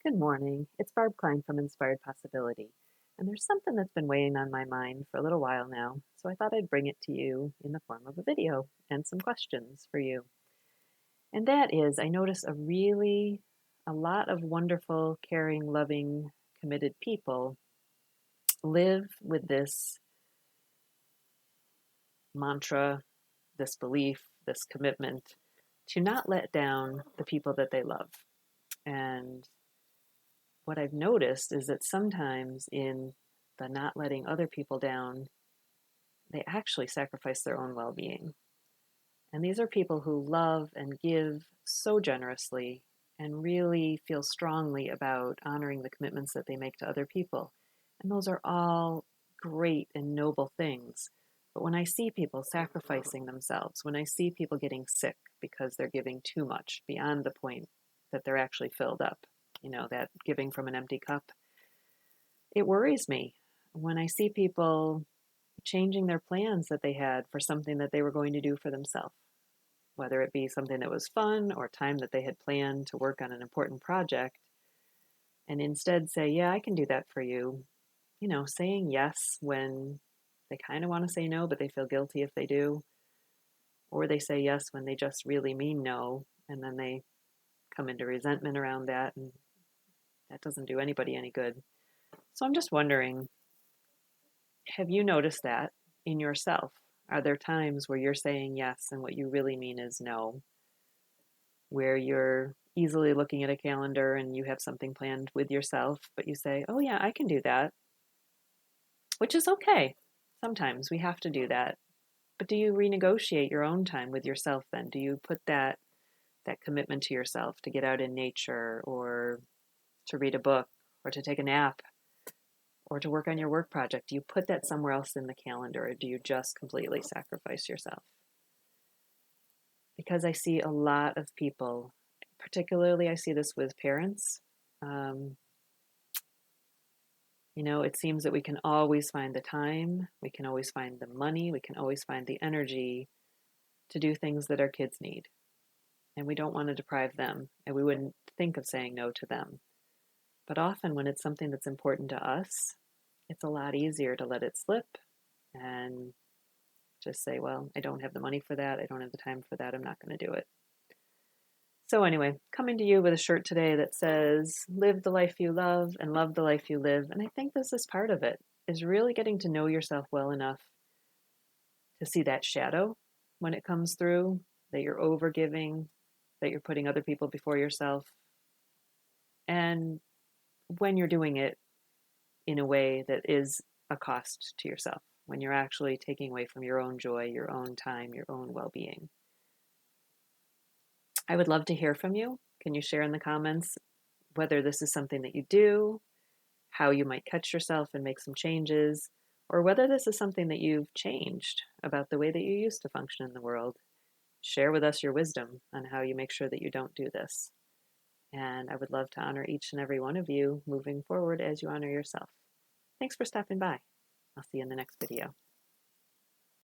Good morning. It's Barb Klein from Inspired Possibility. And there's something that's been weighing on my mind for a little while now, so I thought I'd bring it to you in the form of a video and some questions for you. And that is, I notice a lot of wonderful, caring, loving, committed people live with this mantra, this belief, this commitment to not let down the people that they love. And what I've noticed is that sometimes in the not letting other people down, they actually sacrifice their own well being. And these are people who love and give so generously and really feel strongly about honoring the commitments that they make to other people. And those are all great and noble things. But when I see people sacrificing themselves, when I see people getting sick because they're giving too much beyond the point that they're actually filled up, that giving from an empty cup, it worries me when I see people changing their plans that they had for something that they were going to do for themselves, whether it be something that was fun or time that they had planned to work on an important project, and instead say, yeah, I can do that for you. Saying yes when they kind of want to say no, but they feel guilty if they do, or they say yes when they just really mean no, and then they come into resentment around that, and that doesn't do anybody any good. So I'm just wondering, have you noticed that in yourself? Are there times where you're saying yes and what you really mean is no? Where you're easily looking at a calendar and you have something planned with yourself, but you say, oh, yeah, I can do that, which is okay. Sometimes we have to do that. But do you renegotiate your own time with yourself then? Do you put that commitment to yourself to get out in nature or to read a book or to take a nap or to work on your work project? Do you put that somewhere else in the calendar, or do you just completely sacrifice yourself? Because I see a lot of people, particularly I see this with parents. Um, it seems that we can always find the time, we can always find the money, we can always find the energy to do things that our kids need. And we don't want to deprive them, and we wouldn't think of saying no to them. But often when it's something that's important to us, it's a lot easier to let it slip and just say, well, I don't have the money for that. I don't have the time for that. I'm not going to do it. So anyway, coming to you with a shirt today that says, live the life you love and love the life you live. And I think this is part of it, is really getting to know yourself well enough to see that shadow when it comes through, that you're overgiving, that you're putting other people before yourself. And when you're doing it in a way that is a cost to yourself, when you're actually taking away from your own joy, your own time, your own well-being. I would love to hear from you. Can you share in the comments whether this is something that you do, how you might catch yourself and make some changes, or whether this is something that you've changed about the way that you used to function in the world? Share with us your wisdom on how you make sure that you don't do this. And I would love to honor each and every one of you moving forward as you honor yourself. Thanks for stopping by. I'll see you in the next video.